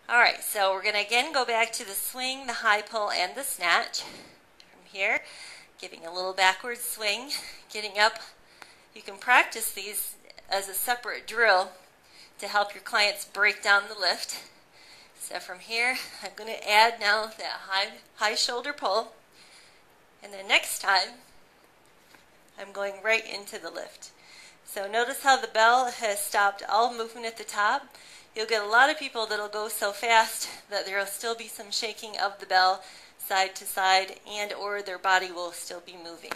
Alright, so we're going to again go back to the swing, the high pull, and the snatch. From here, giving a little backward swing, getting up. You can practice these as a separate drill to help your clients break down the lift. So from here, I'm going to add now that high shoulder pull. And then next time, I'm going right into the lift. So notice how the bell has stopped all movement at the top. You'll get a lot of people that'll go so fast that there will still be some shaking of the bell side to side, and or their body will still be moving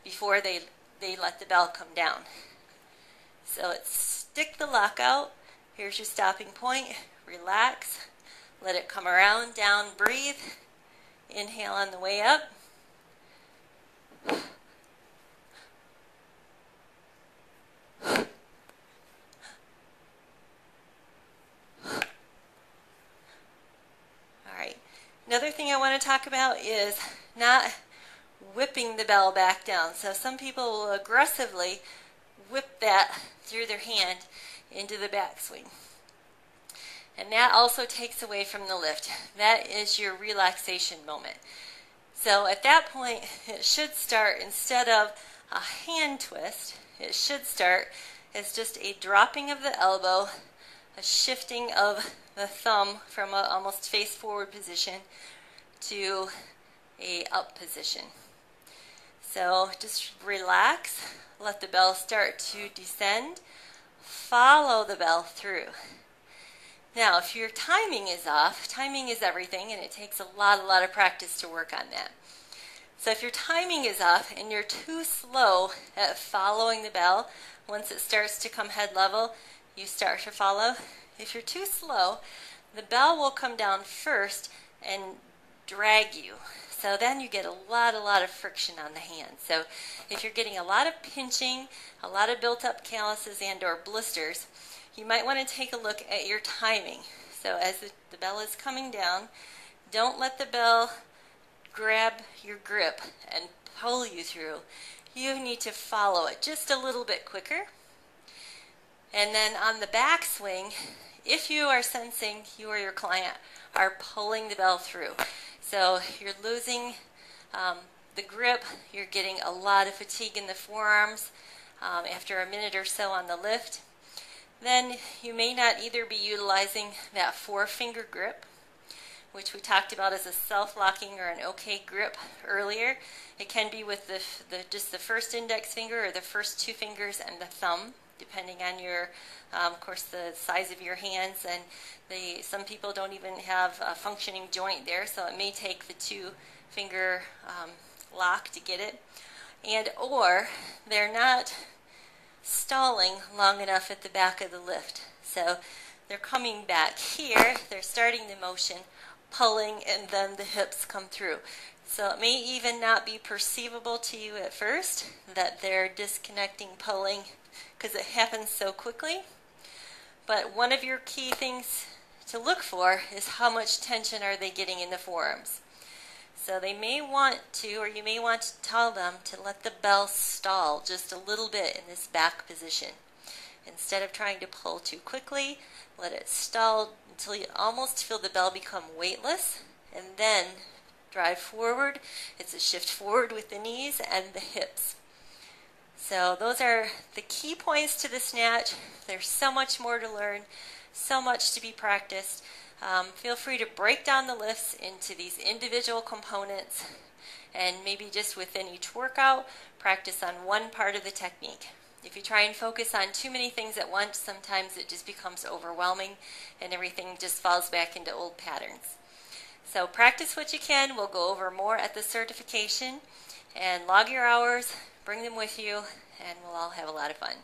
before they let the bell come down. So let's stick the lockout. Here's your stopping point. Relax. Let it come around, down, breathe. Inhale on the way up. Another thing I want to talk about is not whipping the bell back down. So some people will aggressively whip that through their hand into the backswing. And that also takes away from the lift. That is your relaxation moment. So at that point, it should start, instead of a hand twist, it should start as just a dropping of the elbow, a shifting of the thumb from an almost face forward position to a up position. So just relax, let the bell start to descend, follow the bell through. Now if your timing is off, timing is everything, and it takes a lot of practice to work on that. So if your timing is off and you're too slow at following the bell, once it starts to come head level, you start to follow. If you're too slow, the bell will come down first and drag you. So then you get a lot of friction on the hand. So if you're getting a lot of pinching, a lot of built up calluses and or blisters, you might want to take a look at your timing. So as the bell is coming down, don't let the bell grab your grip and pull you through. You need to follow it just a little bit quicker. And then on the backswing, if you are sensing you or your client are pulling the bell through, so you're losing the grip, you're getting a lot of fatigue in the forearms after a minute or so on the lift, then you may not either be utilizing that 4-finger grip, which we talked about as a self-locking or an okay grip earlier. It can be with just the first index finger or the first 2 fingers and the thumb, depending on your, of course, the size of your hands, and some people don't even have a functioning joint there, so it may take the 2-finger lock to get it, and or they're not stalling long enough at the back of the lift. So they're coming back here, they're starting the motion, pulling, and then the hips come through. So it may even not be perceivable to you at first that they're disconnecting, pulling, because it happens so quickly. But one of your key things to look for is how much tension are they getting in the forearms. So they may want to, or you may want to tell them to let the bell stall just a little bit in this back position. Instead of trying to pull too quickly, let it stall until you almost feel the bell become weightless, and then drive forward. It's a shift forward with the knees and the hips. So those are the key points to the snatch. There's so much more to learn, so much to be practiced. Feel free to break down the lifts into these individual components, and maybe just within each workout, practice on one part of the technique. If you try and focus on too many things at once, sometimes it just becomes overwhelming and everything just falls back into old patterns. So practice what you can. We'll go over more at the certification, and log your hours, bring them with you, and we'll all have a lot of fun.